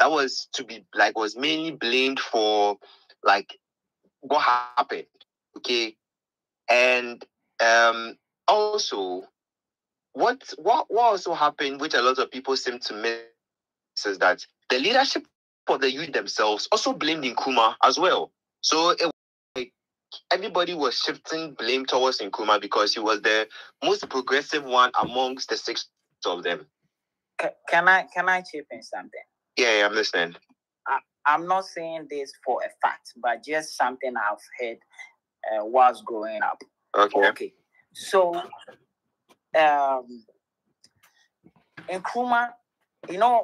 that was to be like was mainly blamed for like what happened. Okay, and also what also happened, which a lot of people seem to miss, is that the leadership of the youth themselves also blamed Nkrumah as well. So it, like, everybody was shifting blame towards Nkrumah because he was the most progressive one amongst the six of them. Can I chip in something? Yeah, I'm listening. I'm not saying this for a fact, but just something I've heard whilst growing up. Okay. So, Nkrumah,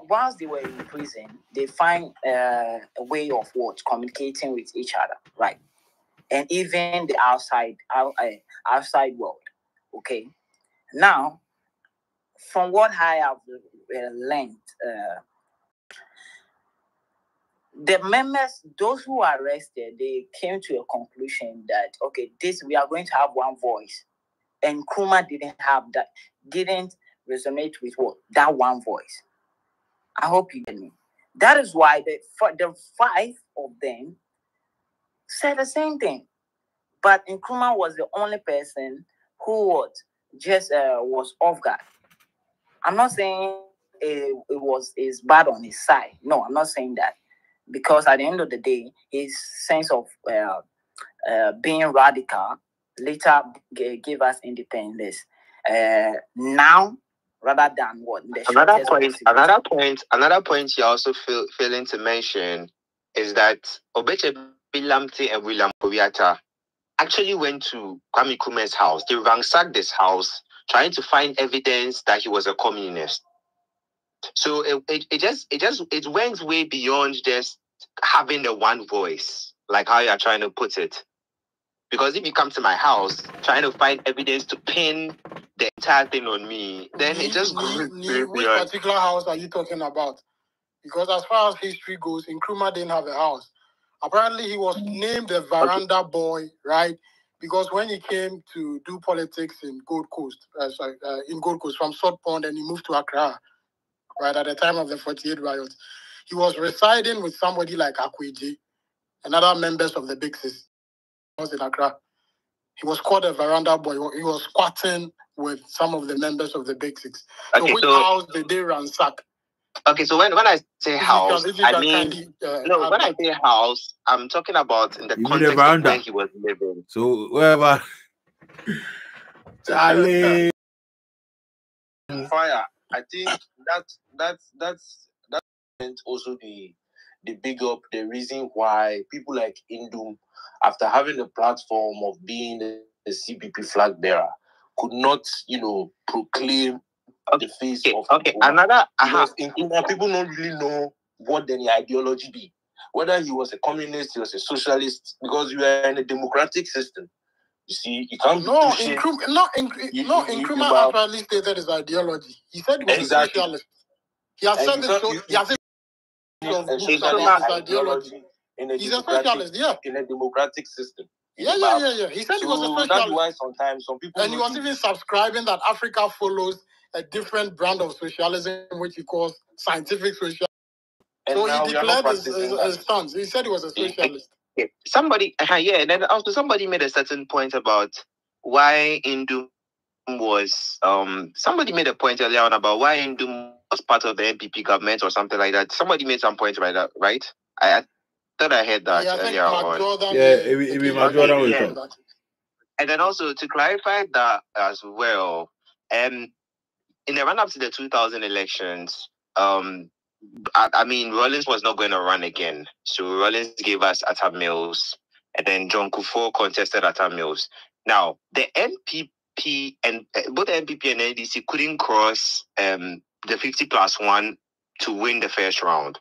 whilst they were in prison, they find a way of communicating with each other, right? And even the outside world. Okay. Now, from what I have learned, the members, those who are arrested, they came to a conclusion that we are going to have one voice, and Nkrumah didn't resonate with that one voice. I hope you get me. That is why the five of them said the same thing, but Nkrumah was the only person who was off guard. I'm not saying is bad on his side. No, I'm not saying that. Because at the end of the day, his sense of being radical later gave us independence. Now, rather than what another point you also failing to mention is that Obeche Bilamte and William Kowiata actually went to Kwame Nkrumah's house. They ransacked this house, trying to find evidence that he was a communist. So it went way beyond just having the one voice, like how you're trying to put it. Because if you come to my house trying to find evidence to pin the entire thing on me, then it just goes beyond. Which particular house are you talking about? Because as far as history goes, Nkrumah didn't have a house. Apparently, he was named the Veranda Boy, right? Because when he came to do politics in Gold Coast, from South Pond, and he moved to Accra, right, at the time of the 48 riots, he was residing with somebody like Akweji and other members of the Big Sis. He was in Accra. He was called a Veranda Boy. He was squatting with some of the members of the Big Six. So which house did they ransack? Okay, so when I say house, I mean, when I say house, I'm talking about in the context of where he was living. So wherever Charlie fire, I think that's also the big up the reason why people like Indum, after having a platform of being the CPP flag bearer, could not, proclaim the face of Nkrumah. People don't really know what the ideology be. Whether he was a communist, he was a socialist, because you are in a democratic system. You see, you can't Nkrumah actually stated his ideology. He said he was a socialist. He has said this. He has said his ideology. He's a socialist, in a democratic system. Yeah. He said he was a socialist. That's why sometimes some people... And he was even subscribing that Africa follows a different brand of socialism, which he calls scientific socialism. And so he declared his stance. He said he was a socialist. Somebody, and then also somebody made a certain point about why Indum was... somebody made a point earlier on about why Indum was part of the NPP government or something like that. Somebody made some point right? I thought I heard that earlier on. And then also to clarify that as well, in the run-up to the 2000 elections, I mean, Rollins was not going to run again. So Rollins gave us Atta Mills, and then John Kufuor contested Atta Mills. Now, the NPP and both the NPP and NDC couldn't cross the 50+1 to win the first round.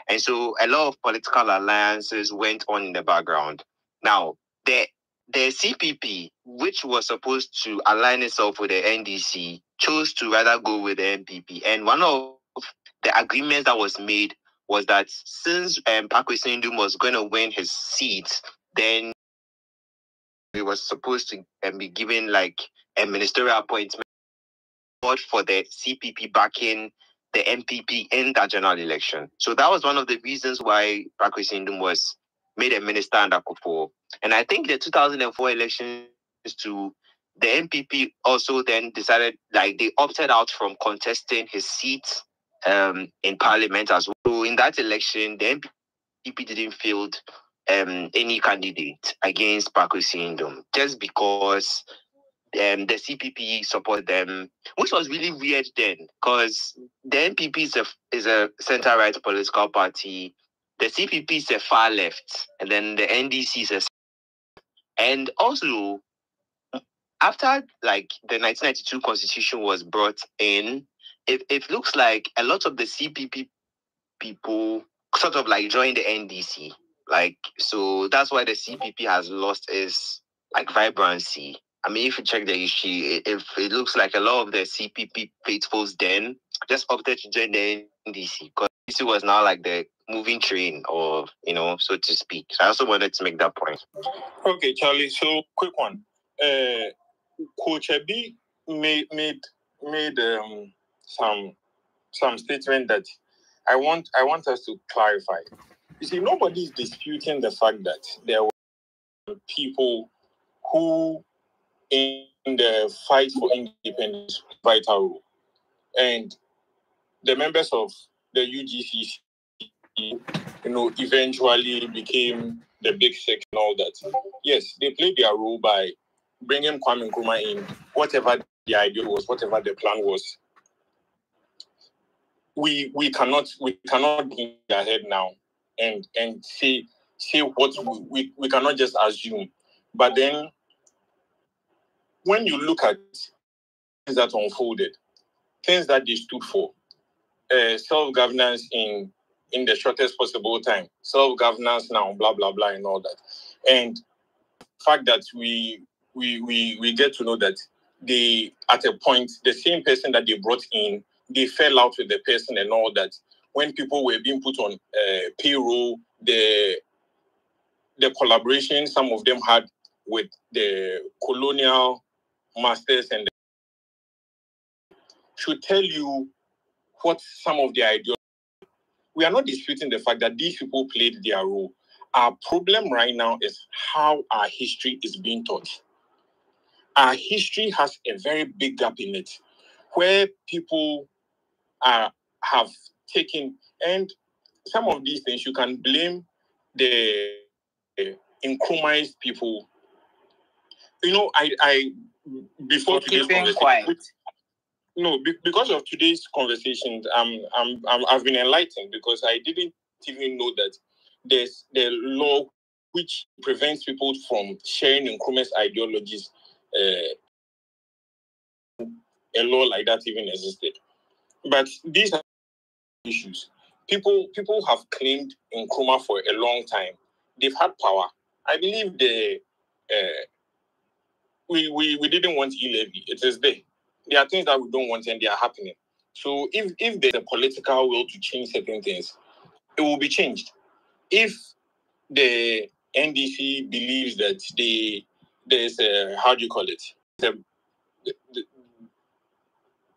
And so a lot of political alliances went on in the background. Now, the CPP, which was supposed to align itself with the NDC, chose to rather go with the NPP. And one of the agreements that was made was that since Pakwesi Ndum was going to win his seat, then he was supposed to be given like a ministerial appointment for the CPP backing the MPP in that general election. So that was one of the reasons why Patrice Ndum was made a minister under Kufuor. And I think the 2004 elections too, the MPP also then decided, like, they opted out from contesting his seat in parliament as well. So in that election, the MPP didn't field any candidate against Patrice Ndum, just because the CPP support them, which was really weird then, because the NPP is a center-right political party, the CPP is a far left, and then the NDC is a... And also, after like the 1992 constitution was brought in, it looks like a lot of the CPP people sort of like joined the NDC. Like, so that's why the CPP has lost its like vibrancy. I mean, if you check the history, it looks like a lot of the CPP faithfuls then just opted to join the NDC, because NDC was now like the moving train, or, you know, so to speak. So I also wanted to make that point. Okay, Charlie. So quick one. Coach Ebi made some statement that I want us to clarify. You see, nobody is disputing the fact that there were people who, in the fight for independence, played a vital role, and the members of the UGCC, eventually became the big six and all that. Yes, they played their role by bringing Kwame Nkrumah in, whatever the idea was, whatever the plan was. We cannot be ahead now and say what we cannot just assume. But then when you look at things that unfolded, things that they stood for, self-governance in the shortest possible time, self-governance now, blah blah blah, and all that, and the fact that we get to know that they, at a point, the same person that they brought in, they fell out with the person and all that. When people were being put on payroll, the collaboration some of them had with the colonial masters and should tell you what some of the ideas. We are not disputing the fact that these people played their role. Our problem right now is how our history is being taught. Our history has a very big gap in it, where people have taken, and some of these things you can blame the Nkrumah's people. I before today's conversation. No, because of today's conversation, I've been enlightened, because I didn't even know that there's the law which prevents people from sharing Nkrumah's ideologies. A law like that even existed. But these are issues. People have claimed Nkrumah for a long time. They've had power. I believe we didn't want e-levy. It is there. There are things that we don't want, and they are happening. So if there's a political will to change certain things, it will be changed. If the NDC believes that there's a, how do you call it?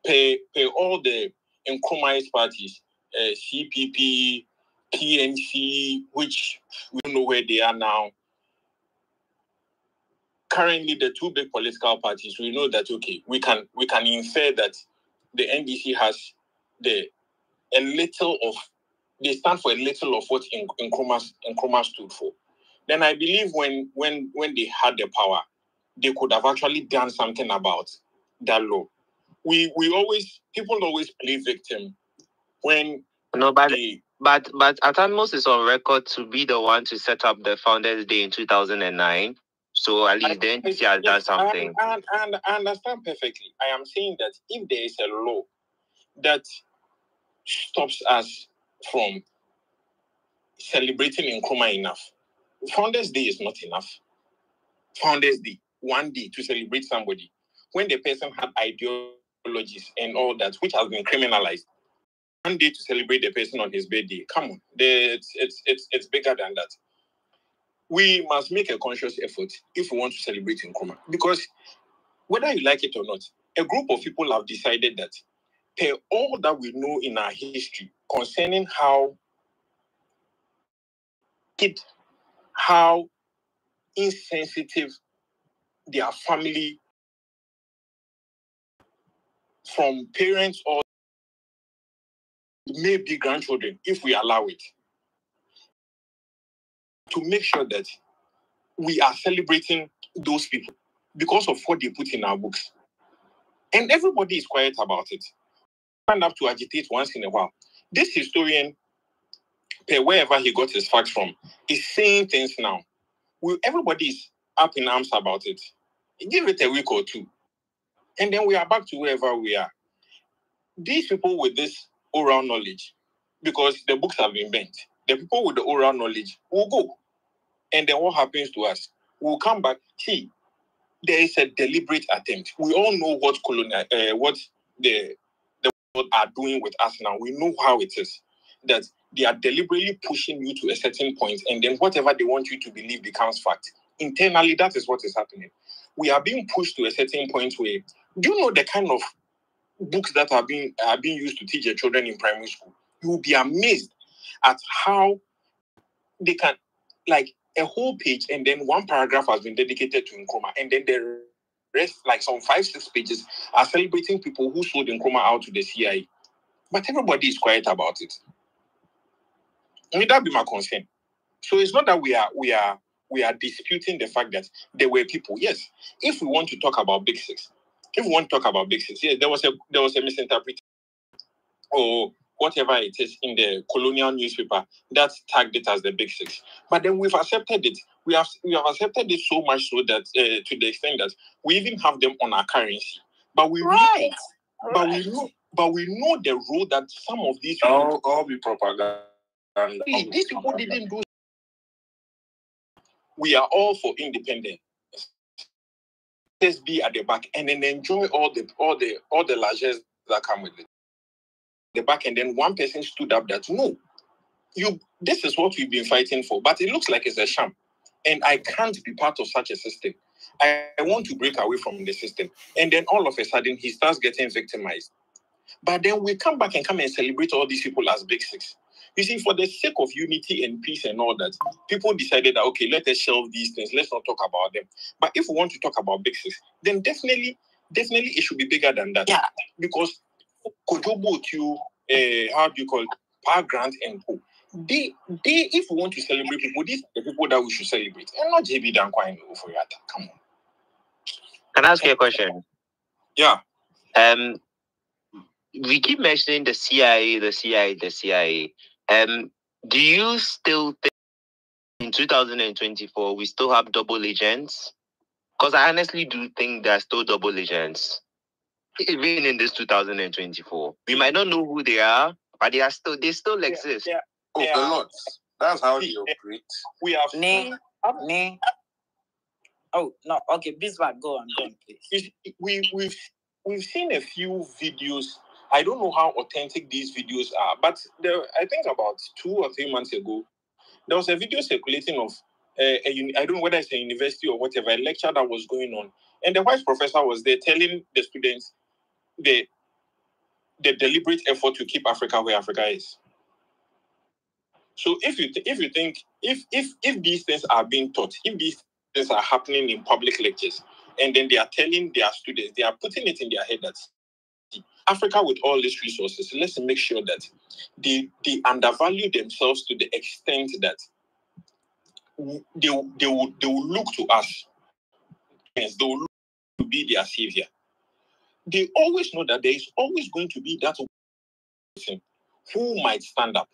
Pay all the Nkrumah's parties, CPP, PNC, which we don't know where they are now. Currently, the two big political parties, we know that, okay, we can infer that the NDC has they stand for a little of what Nkrumah stood for. Then I believe when they had the power, they could have actually done something about that law. People always play victim when but Atanmos is on record to be the one to set up the Founders Day in 2009. So at least then he has done something. And I understand perfectly. I am saying that if there is a law that stops us from celebrating Nkrumah enough, Founders Day is not enough. Founders Day, one day to celebrate somebody, when the person had ideologies and all that, which has been criminalized. One day to celebrate the person on his birthday. Come on, it's bigger than that. We must make a conscious effort if we want to celebrate Nkrumah, because whether you like it or not, a group of people have decided that per all that we know in our history concerning how insensitive their family from parents or maybe grandchildren, if we allow it, to make sure that we are celebrating those people because of what they put in our books. And everybody is quiet about it. Stand up to agitate once in a while. This historian, wherever he got his facts from, is saying things now. Everybody is up in arms about it. Give it a week or two. And then we are back to wherever we are. These people with this oral knowledge, because the books have been bent, the people with the oral knowledge will go. And then what happens to us? We'll come back. See, there is a deliberate attempt. We all know what the world are doing with us now. We know how it is. That they are deliberately pushing you to a certain point, and then whatever they want you to believe becomes fact. Internally, that is what is happening. We are being pushed to a certain point where, do you know the kind of books that are being used to teach your children in primary school? You will be amazed at how they can, like, a whole page and then one paragraph has been dedicated to Nkrumah, and then the rest, like some 5-6 pages, are celebrating people who sold Nkrumah out to the CIA. But everybody is quiet about it. I mean, that be my concern. So it's not that we are disputing the fact that there were people. Yes, if we want to talk about Big Six, yes, there was a misinterpretation or whatever it is in the colonial newspaper that tagged it as the Big Six. But then we've accepted it. We have accepted it so much so that to the extent that we even have them on our currency. But we we know the role that some of these people all be propaganda. These people didn't do. We are all for independence. Let's be at the back and then enjoy all the largesse that come with it. The back, and then one person stood up that no, this is what we've been fighting for, but it looks like it's a sham, and I can't be part of such a system. I want to break away from the system, and then all of a sudden he starts getting victimized. But then we come back and celebrate all these people as Big Six. You see, for the sake of unity and peace and all that, people decided that, okay, let us shelve these things. Let's not talk about them. But if we want to talk about Big Six, then definitely it should be bigger than that. Yeah. Because Kojobo to, how do you call it, Power Grant and Co. They, if we want to celebrate people, these are the people that we should celebrate. And not JB Dankwa and Oforiata. Come on. Can I ask you a question? Yeah. We keep mentioning the CIA. Do you still think in 2024 we still have double agents? Because I honestly do think there are still double agents, even in this 2024. We might not know who they are, but they still exist. Yeah. Oh, a lot. That's how they operate. We have Oh no, okay, Bismarck, go on, please. We've seen a few videos. I don't know how authentic these videos are, but I think about 2 or 3 months ago, there was a video circulating of I don't know whether it's a university or whatever, a lecture that was going on, and the vice professor was there telling the students the deliberate effort to keep Africa where Africa is. So if you think if these things are being taught, if these things are happening in public lectures, and then they are telling their students, they are putting it in their head that Africa with all these resources, let's make sure that they undervalue themselves to the extent that they will look to us. Yes, they will look to be their savior. They always know that there is always going to be that person who might stand up.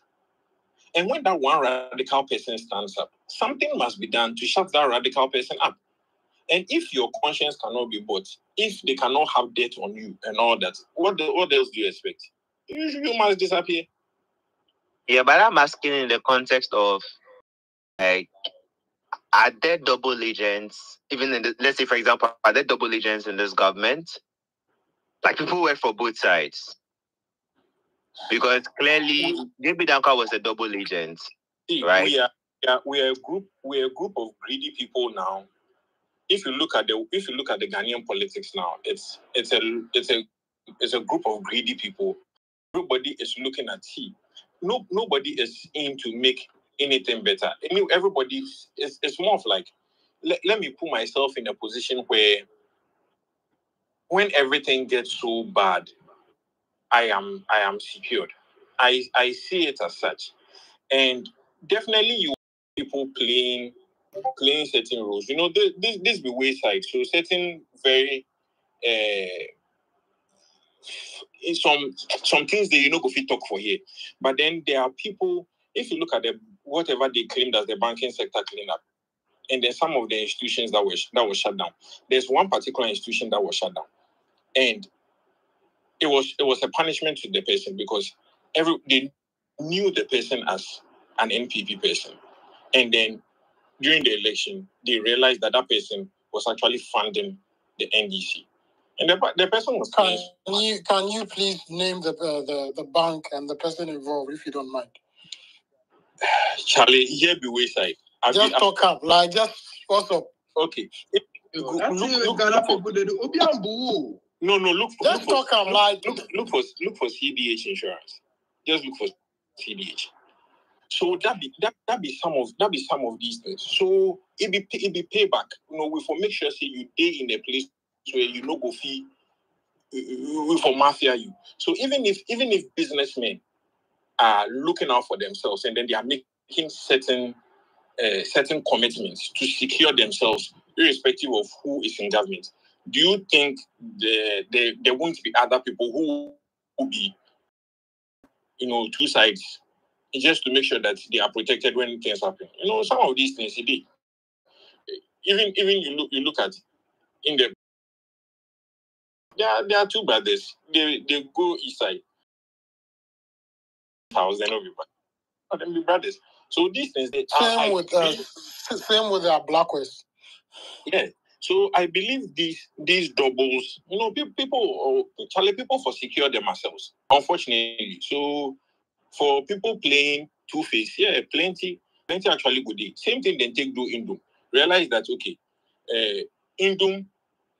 And when that one radical person stands up, something must be done to shut that radical person up. And if your conscience cannot be bought, if they cannot have debt on you and all that, what else do you expect? You must disappear. Yeah, but I'm asking in the context of, like, are there double agents, even in let's say, for example, are there double agents in this government? Like, people work for both sides. Because clearly, JB Danka was a double agent, right? We are a group of greedy people now. If you look at the Ghanaian politics now, it's a is a group of greedy people. Everybody is looking at nobody is in to make anything better. Everybody it's more of like, let me put myself in a position where when everything gets so bad, I am secured. I see it as such. And definitely you people playing certain roles. This be wayside. So certain very some things that go fit talk for here. But then there are people, if you look at whatever they claimed as the banking sector cleanup, and then some of the institutions that were shut down. There's one particular institution that was shut down. And it was a punishment to the person because they knew the person as an NPP person. And then during the election, they realized that person was actually funding the NDC. And the person was... Can you please name the bank and the person involved, if you don't mind? Charlie, here be wayside. Just talk up, just what's up? Okay. Look for CDH insurance. Just look for CDH. So that be some of these things. So it be payback. We for make sure say you stay in a place where you no go fee for mafia you. So even if businessmen are looking out for themselves and then they are making certain commitments to secure themselves, irrespective of who is in government, do you think there won't be other people who will be, two sides, just to make sure that they are protected when things happen? Some of these things, even you look at in the... There are two brothers. They go east side house, then everybody. But them be brothers. So these things same with their Blackwest. Yeah. So I believe these doubles, people for secure themselves, unfortunately. So for people playing two-face, plenty actually good day. Same thing then take do Indum. Realize that, okay, Indum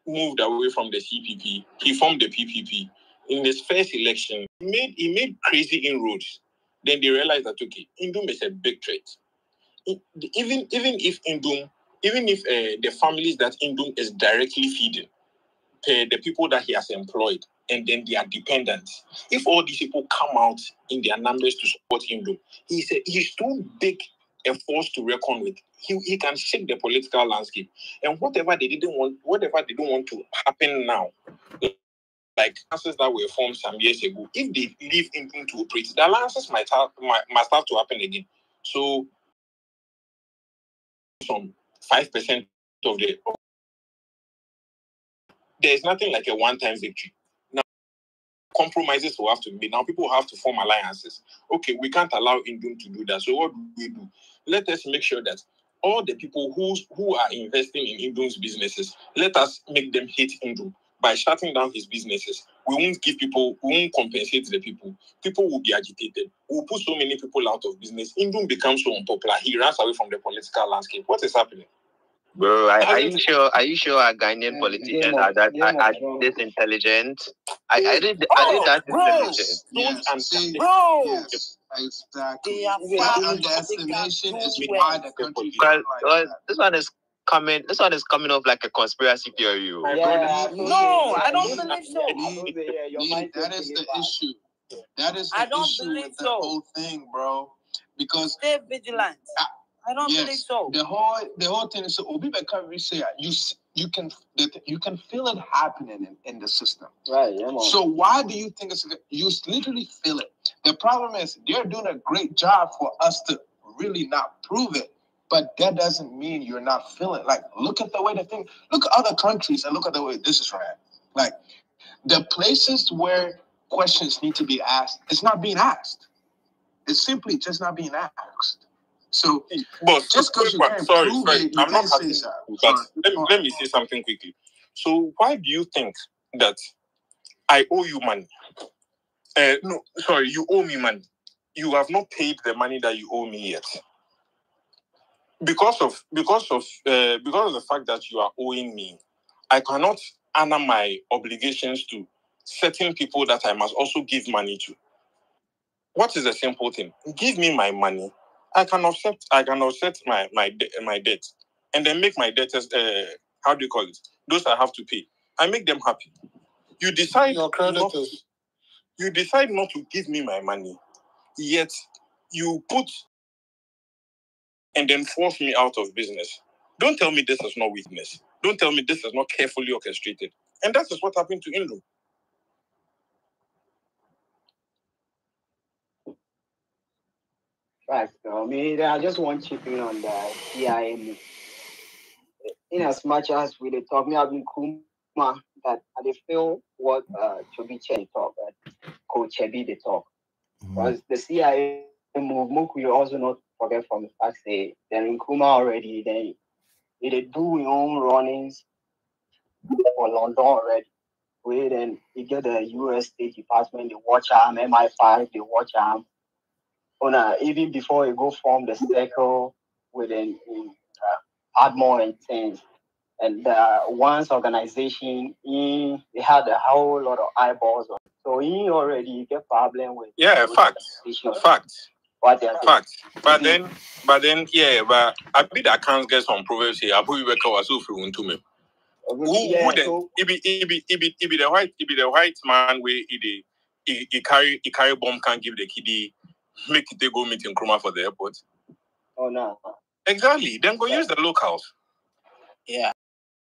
moved away from the CPP. He formed the PPP. In his first election, he made crazy inroads. Then they realized that, okay, Indum is a big threat. Even if the families that Indum is directly feeding, the people that he has employed, and then their dependents, if all these people come out in their numbers to support Indum, he's too big a force to reckon with. He can shake the political landscape, and whatever they don't want to happen now, like alliances that were formed some years ago, if they leave Indum to operate, the alliances must have to happen again. So some 5% of there's nothing like a one-time victory. Now, compromises will have to be made. Now, people have to form alliances. Okay, we can't allow Indum to do that. So what do we do? Let us make sure that all the people who are investing in Indum's businesses, let us make them hate Indum. By shutting down his businesses, we won't compensate the people. People will be agitated. We'll put so many people out of business. Indum becomes so unpopular. He runs away from the political landscape. What is happening? Bro, are you sure our Ghanaian politicians are this intelligent? I did that intelligent. Bro, yes, exactly. That underestimation is why the country is like that. This one is coming off like a conspiracy theory. No, I don't believe so. That is the issue. That is the issue with the whole thing, bro. Because stay vigilant. I don't believe so. The whole thing is so Obi Bekari say you can feel it happening in the system. Right. Yeah, so why do you think you literally feel it? The problem is they're doing a great job for us to really not prove it. But that doesn't mean you're not feeling. Like, look at the way look at other countries and look at the way this is ran. Like, the places where questions need to be asked, it's not being asked. It's simply just not being asked. So, but just because I'm not happy. But let me say something quickly. So, why do you think that I owe you money? No, sorry, you owe me money. You have not paid the money that you owe me yet. Because of the fact that you are owing me, I cannot honor my obligations to certain people that I must also give money to. What is the simple thing? Give me my money. I can offset my debt, and then make my debtors how do you call it? Those I have to pay. I make them happy. You decide Your creditors. You decide not to give me my money, yet you put and then force me out of business. Don't tell me this is not weakness. Don't tell me this is not carefully orchestrated. And that is what happened to Indo. Right. I mean, I just want chipping on the CIA move. In as much as we talk, me have been Nkrumah that I feel what Chobi Che talk, Coach Chebi they talk. Because the CIA move, we also not forget from the fact that they're Nkrumah already, they do their own runnings for London already. We then you get the US State Department, they watch arm, MI5, they watch arm. Even before you go form the circle within Ardmore and things. And once organization, they had a whole lot of eyeballs on. So he already get problem with. Yeah, facts. What they are facts. But then, but I bid accounts get some proverbs here. I put you back over so free to me. Who then? It be the white man where he carry bomb can't give the kiddie make it go meet in Nkrumah for the airport. Oh no. Exactly. Then go use the locals. Yeah.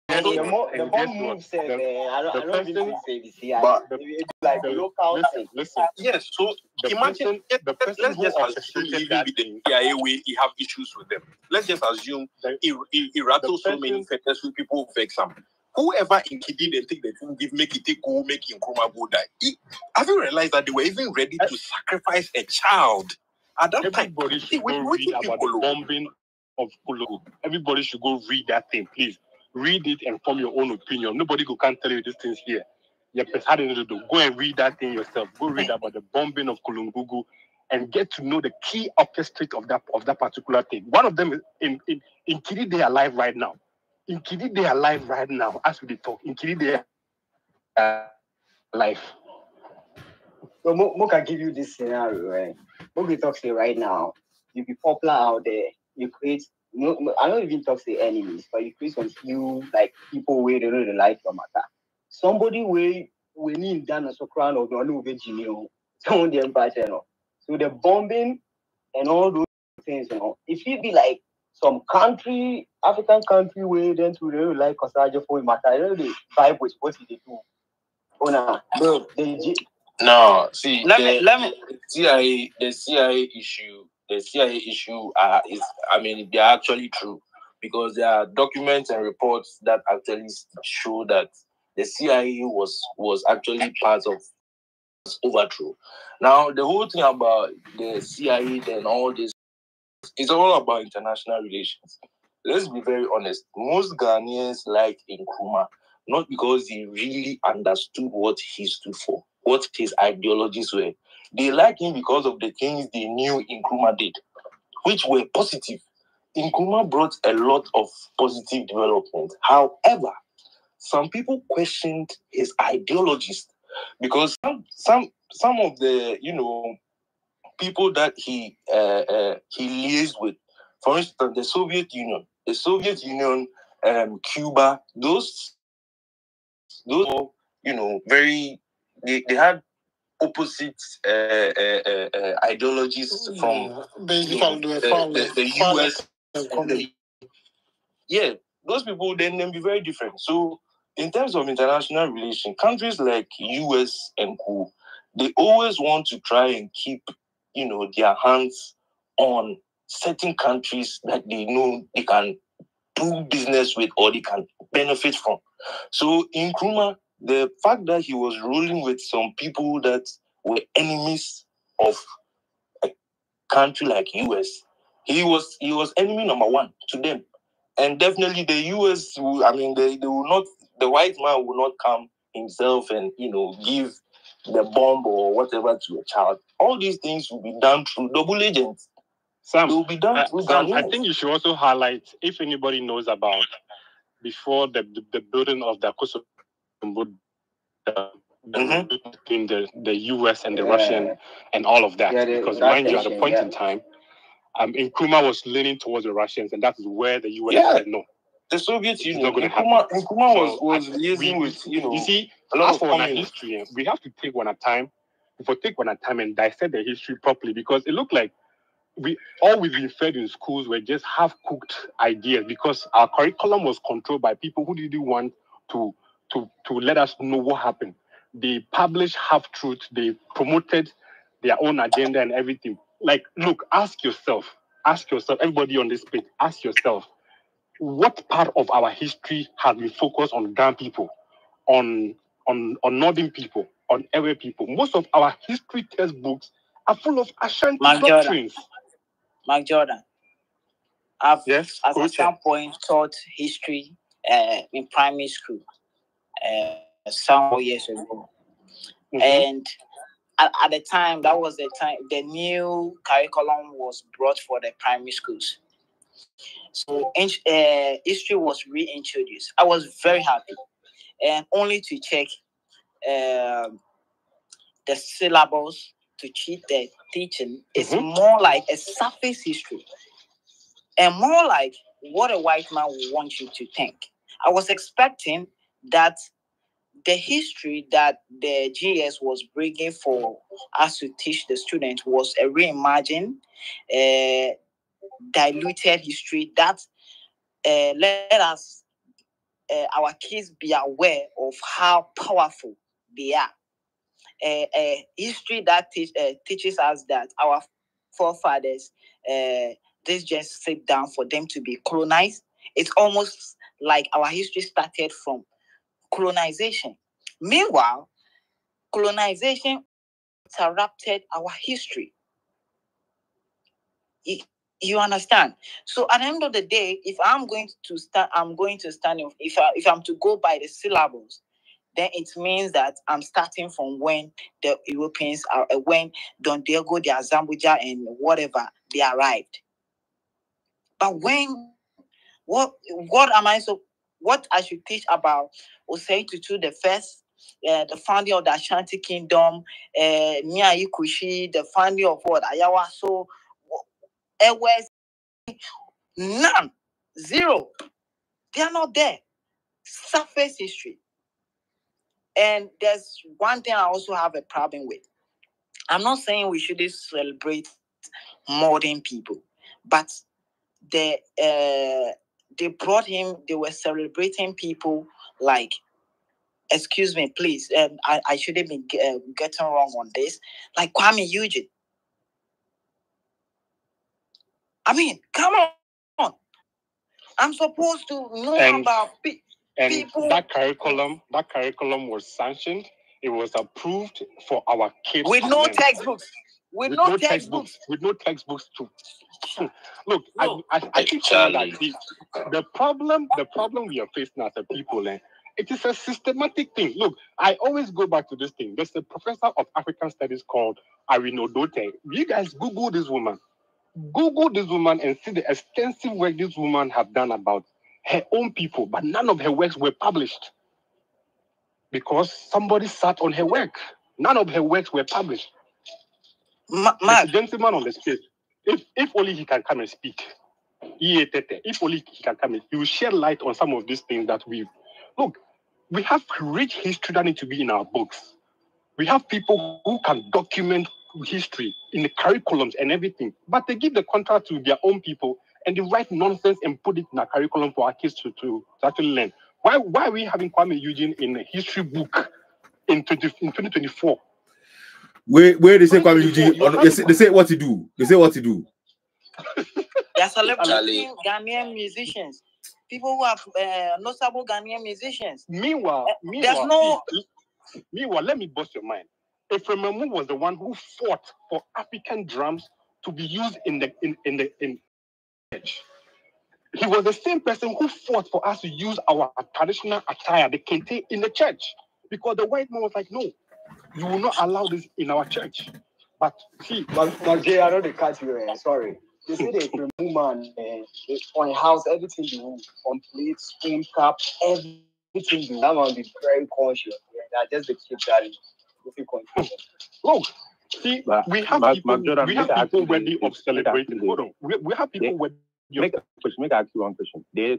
The bomb move said, I don't even say the CIA, but it's like the local thing. Listen. Yes, so imagine let's just assume even with the CIA way he have issues with them. Let's just assume he rattles so many fetters with people vex him. Whoever in Kidi they think they can make it go, make Nkrumah go die. Have you realized that they were even ready to sacrifice a child at that time? Everybody should go read about the bombing of Kulu. Everybody should go read that thing, please. Read it and form your own opinion. Nobody can't tell you these things here. Go and read that thing yourself. Go read about the bombing of Kulungugu and get to know the key orchestrate of that particular thing. One of them is in Kidi, they are alive right now. In Kidi, they are alive right now. As we talk, in Kidi, they are alive. So Mo can give you this scenario, right? Mo talk say right now, you be popular out there, you create. I don't even talk to enemies, but you create some few like people where they really like your matter. Somebody where we need done as a crown of no Virginia, someone the empire, So the bombing and all those things, if it be like some country, African country where then to really like Kosaja for matter, I don't really vibe with what they do. Oh no, no, see, let me. The CIA issue is, I mean, they're actually true because there are documents and reports that actually show that the CIA was actually part of overthrow. Now, the whole thing about the CIA and all this is all about international relations. Let's be very honest. Most Ghanaians like Nkrumah not because he really understood what he stood for, what his ideologies were. They like him because of the things they knew Nkrumah did, which were positive. Nkrumah brought a lot of positive development. However, some people questioned his ideologies because some of the people that he liaised with, for instance, the Soviet Union, Cuba, those very they had opposite ideologies from basically the US. Those people then be very different. So in terms of international relations, countries like US and Co, they always want to try and keep their hands on certain countries that they know they can do business with or they can benefit from. So in Nkrumah, the fact that he was ruling with some people that were enemies of a country like US, he was enemy number one to them. And definitely the US, they will not, the white man will not come himself and, give the bomb or whatever to a child. All these things will be done through double agents. Sam, will be done through Sam, I think you should also highlight, if anybody knows about, before the building of the Kosovo, between the US and the Russian and all of that. Because mind you, at a point in time, Nkrumah was leaning towards the Russians, and that is where the US said no. The Soviet Union. Nkrumah was liaising with, you see, a lot as of for our communists. history, we have to take one at a time. If we take one at a time and dissect the history properly, because it looked like we've been fed in schools were just half-cooked ideas, because our curriculum was controlled by people who didn't want to let us know what happened. They published half-truths. They promoted their own agenda and everything. Like, look, ask yourself, everybody on this page, ask yourself, what part of our history has been focused on Ghana people, on Northern people, on Ewe people? Most of our history textbooks are full of Ashanti doctrines. Mark Jordan, I've at some point taught history in primary school some 4 years ago. And at the time, that was the time the new curriculum was brought for the primary schools. So history was reintroduced. I was very happy, and only to check the syllabus to cheat the teaching. It's more like a surface history, and more like what a white man would want you to think. I was expecting that the history that the GS was bringing for us to teach the students was a reimagined, diluted history that let us, our kids, be aware of how powerful they are. History that teaches us that our forefathers this just sit down for them to be colonized. It's almost like our history started from colonization. Meanwhile, colonization interrupted our history. You understand? So at the end of the day, if I'm going to start, if I'm to go by the syllables, then it means that I'm starting from when the Europeans are, when Don Diego de Azambuja and whatever, they arrived. But what I should teach about Osei Tutu the first, the founding of the Ashanti Kingdom, Nia Ikushi, the founding of what, Ayawa, so none, zero. They are not there. Surface history. And there's one thing I also have a problem with. I'm not saying we shouldn't celebrate modern people, but they brought him. They were celebrating people like, excuse me, please. I shouldn't be getting wrong on this. Like Kwame Eugene. I mean, come on. I'm supposed to know about people. That curriculum was sanctioned. It was approved for our kids with no textbooks. With no textbooks too. Look, I keep saying that the problem we are facing as a people, it is a systematic thing. Look, I always go back to this thing. There's a professor of African studies called Irene Odote. You guys Google this woman and see the extensive work this woman have done about her own people, but none of her works were published because somebody sat on her work. None of her works were published. There's a gentleman on the stage. If only he can come and speak. If only he can come and he will shed light on some of these things that we have rich history that need to be in our books. We have people who can document history in the curriculums and everything, but they give the contract to their own people and they write nonsense and put it in a curriculum for our kids to actually learn. Why are we having Kwame Eugene in a history book in 2024? Where they say Kwame Eugene, they say what to do. They say what to do. They're celebrating Ghanaian musicians, people who are notable Ghanaian musicians. Meanwhile, let me bust your mind. Ephraim was the one who fought for African drums to be used in church. He was the same person who fought for us to use our traditional attire, the kente, in the church. Because the white man was like, no, you will not allow this in our church. But see, Jay, I know they cut you. Sorry. They say the woman on house, everything you want, complete, spoon cup, everything you that must be very conscious. That's just the chip that is control. Look, see, we have people ready of celebrating. Hold on, we have people ready. Make ask you one question. They